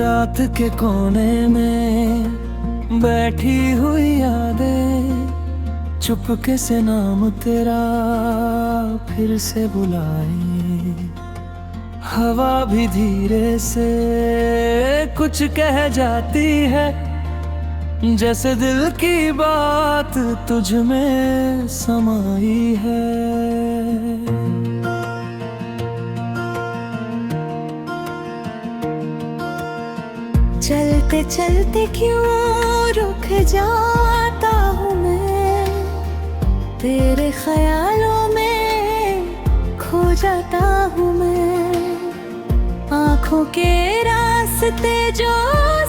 रात के कोने में बैठी हुई यादें, चुपके से नाम तेरा फिर से बुलाए। हवा भी धीरे से कुछ कह जाती है, जैसे दिल की बात तुझ में समाई है। चलते चलते क्यों रुक जाता हूँ मैं, तेरे ख्यालों में खो जाता हूँ मैं। आँखों के रास्ते जो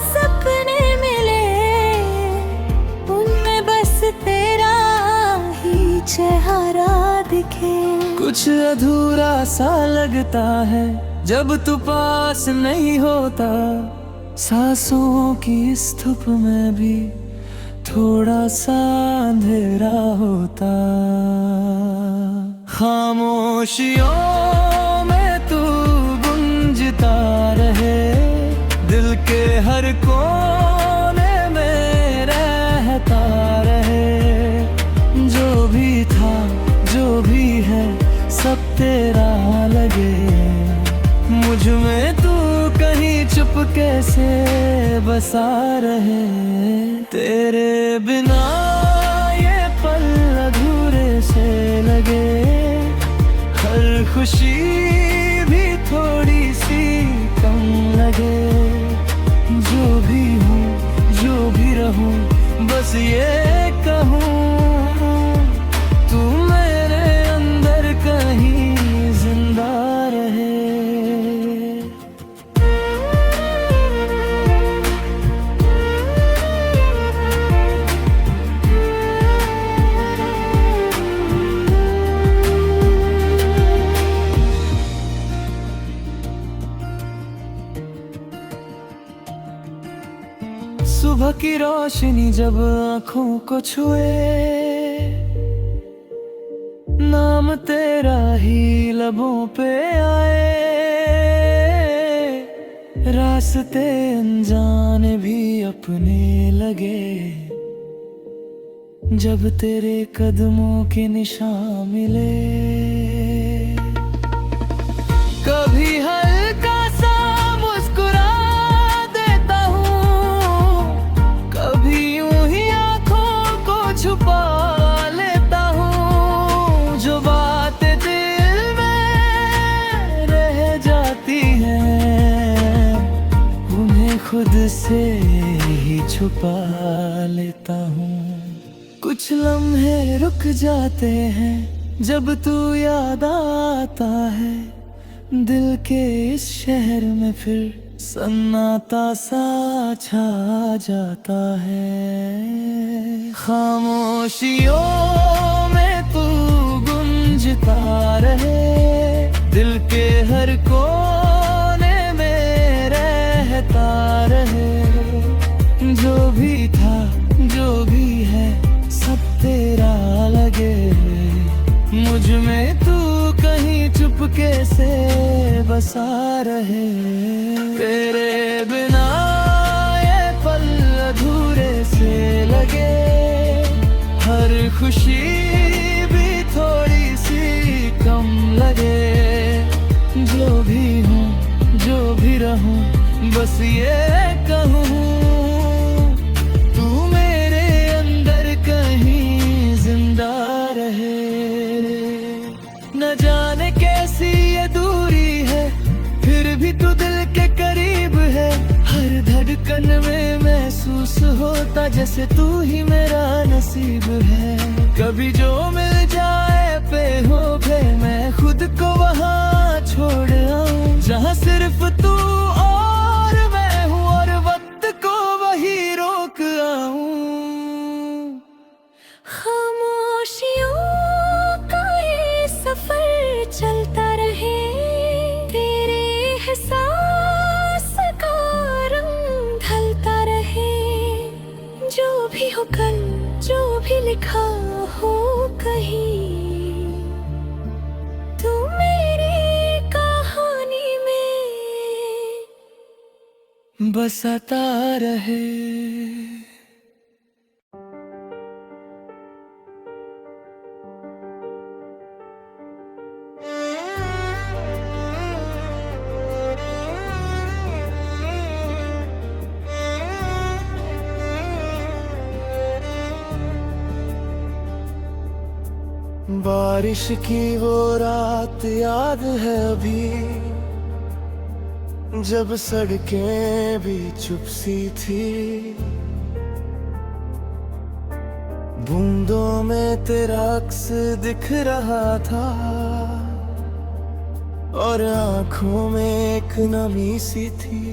सपने मिले, उनमें बस तेरा ही चेहरा दिखे। कुछ अधूरा सा लगता है जब तू पास नहीं होता, सांसों की इस धूप में भी थोड़ा सा अंधेरा होता। खामोशियों में तू गूंजता रहे, दिल के हर कोने में रहता रहे। जो भी था जो भी है सब तेरा लगे, मुझ में तू कहीं चुपके से बसा रहे। तेरे बिना ये पल अधूरे से लगे, हर खुशी भी थोड़ी सी कम लगे। जो भी हूँ जो भी रहूँ, बस ये कहूँ तू मेरे अंदर कहीं जिंदा रहे। सुबह की रोशनी जब आँखों को छुए, नाम तेरा ही लबों पे आए। रास्ते अनजाने भी अपने लगे, जब तेरे कदमों के निशान मिले। कभी हल्का सा मुस्कुरा देता हूँ, कभी यूं ही आँखों को छुपा लेता हूँ। जो बातें दिल में रह जाती हैं, उन्हें खुद से ही छुपा लेता हूँ। कुछ लम्हे रुक जाते हैं जब तू याद आता है, दिल के इस शहर में फिर सन्नाटा सा छा जाता है। खामोशियों में तू गूंजता रहे, दिल के हर कोने में रहता रहे। जो भी था जो भी है सब तेरा लगे, मुझ में तू कहीं चुपके से बसा रहे। तेरे बिना ये पल अधूरे से लगे, हर खुशी भी थोड़ी सी कम लगे। जो भी हूँ जो भी रहूँ, बस ये कहूँ तू मेरे अंदर कहीं जिंदा रहे। न जाने कैसी ये दूरी है, फिर भी तू दिल के करीब है। हर धड़कन में महसूस होता जैसे तू ही मेरा नसीब है। कभी जो मिल जाए बेहोबे, मैं खुद को वहाँ छोड़ आऊं जहाँ सिर्फ तू और मैं हूँ, और वक्त को वही रोक आऊं। खामोशियों का ये सफर चलता रहे, तेरे एहसास का रंग ढलता रहे। जो भी हो कल जो भी लिखा हो कहीं, तू मेरी कहानी में बसाता रहे। बारिश की वो रात याद है अभी, जब सड़कें भी चुप सी थी। बूंदों में तेरा अक्स दिख रहा था और आंखों में एक नमी सी थी।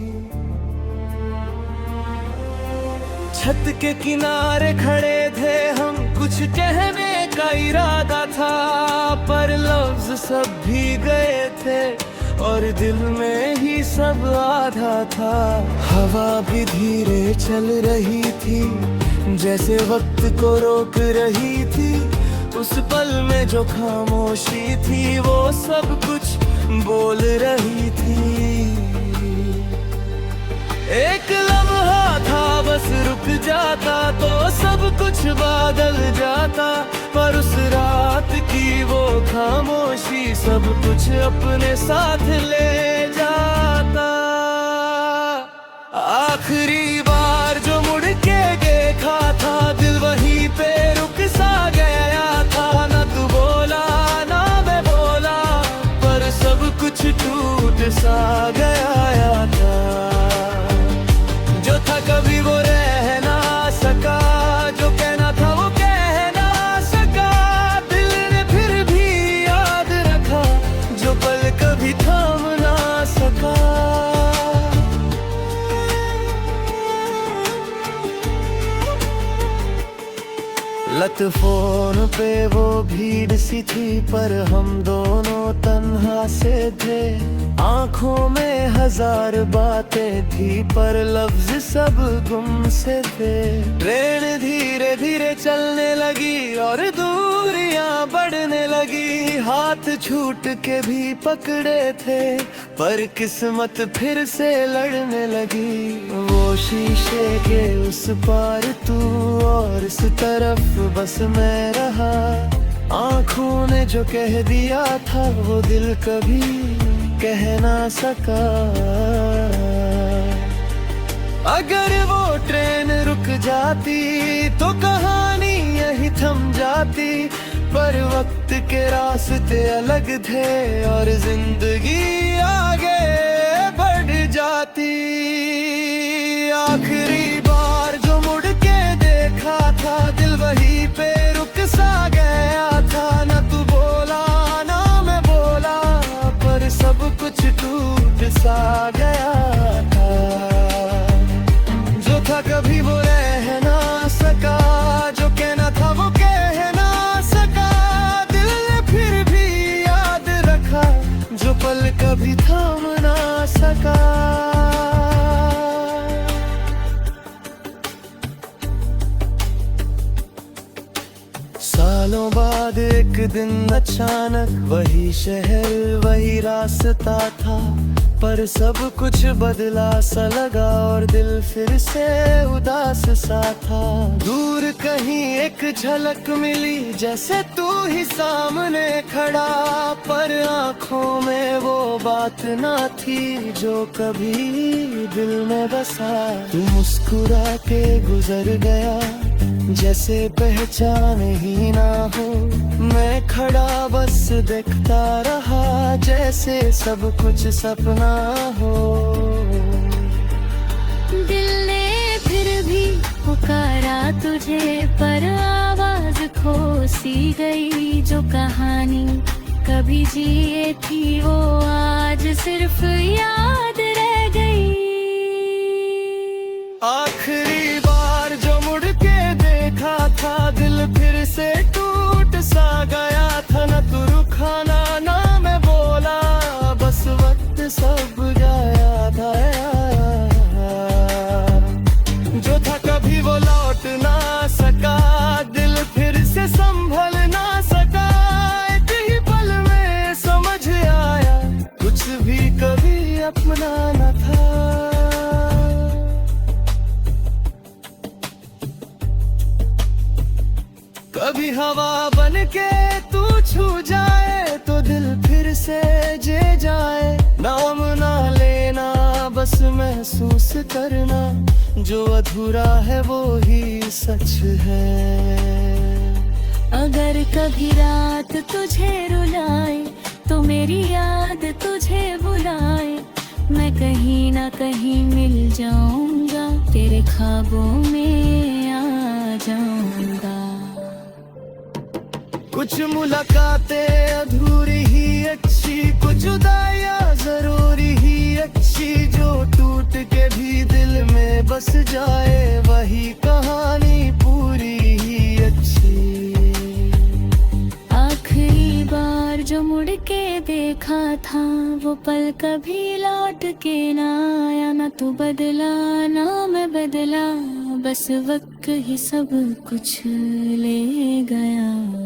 छत के किनारे खड़े थे हम, कुछ कहने का इरादा था, पर लफ्ज सब भी गए थे और दिल में ही सब आधा था। हवा भी धीरे चल रही थी, जैसे वक्त को रोक रही थी। उस पल में जो खामोशी थी, वो सब कुछ बोल रही थी। एक लम्हा था बस रुक जाता तो सब कुछ बदल जाता, पर उस रात की वो खामोशी सब कुछ अपने साथ ले जाता। आखिरी बार जो मुड़ के देखा था, दिल वहीं पे रुक सा गया था। ना तू बोला ना मैं बोला, पर सब कुछ टूट सा गया था। जो था कभी वो रह ना सका, जो कहना था वो कह ना सका। दिल ने फिर भी याद रखा, जो पल कभी थाम ना सका। लत फोन पे वो भीड़ सी थी, पर हम दोनों तन्हा से थे। आंखों में हजार बातें थी, पर लफ्ज सब गुम से थे। ट्रेन धीरे धीरे चलने लगी और दूरियां बढ़ने लगी। हाथ छूट के भी पकड़े थे, पर किस्मत फिर से लड़ने लगी। वो शीशे के उस पार तू और इस तरफ बस मैं रहा। आंखों ने जो कह दिया था, वो दिल कभी कह ना सका। अगर वो ट्रेन रुक जाती तो कहानी यही थम जाती, पर वक्त के रास्ते अलग थे और जिंदगी आगे बढ़ जाती। आखिरी बार जो मुड़ के देखा था, दिल वहीं पे रुक सा गया था। ना तू बोला ना मैं बोला, पर सब कुछ टूट सा गया था। जो था कभी वो रह ना सका, जो कहना था वो कह ना सका। दिल ने फिर भी याद रखा, जो पल कभी थाम ना सका। सालों बाद एक दिन अचानक वही शहर वही रास्ता था, पर सब कुछ बदला सा लगा और दिल फिर से उदास सा था। दूर कहीं एक झलक मिली, जैसे तू ही सामने खड़ा, पर आंखों में वो बात ना थी जो कभी दिल में बसा। तू मुस्कुरा के गुजर गया, जैसे पहचान ही ना हो। मैं खड़ा बस देखता रहा, जैसे सब कुछ सपना हो। दिल ने फिर भी पुकारा तुझे, पर आवाज खो सी गई। जो कहानी कभी जिए थी, वो आज सिर्फ याद रह गई। आखिरी बार जो मुड़ के देखा था, दिल फिर से टूट सा गया था। न तू रुका ना मैं बोला, बस वक्त सब गया था। जो था कभी वो लौट ना सका, दिल फिर से संभल ना सका। एक ही पल में समझ आया, कुछ भी कभी अपना न था। कभी हवा बन के तू छू जाए तो दिल फिर से जे जाए। नाम ना लेना बस महसूस करना, जो अधूरा है वो ही सच है। अगर कभी रात तुझे रुलाए तो मेरी याद तुझे बुलाए, मैं कहीं ना कहीं मिल जाऊंगा, तेरे ख्वाबों में आ जाऊंगा। कुछ मुलाकातें अधूरी ही अच्छी, कुछ जुदाइयां जरूरी ही अच्छी, जो टूट के भी दिल में बस जाए वही कहानी पूरी ही अच्छी। आखिरी बार जो मुड़ के देखा था वो पल कभी लौट के ना आया, ना तू बदला ना मैं बदला, बस वक्त ही सब कुछ ले गया।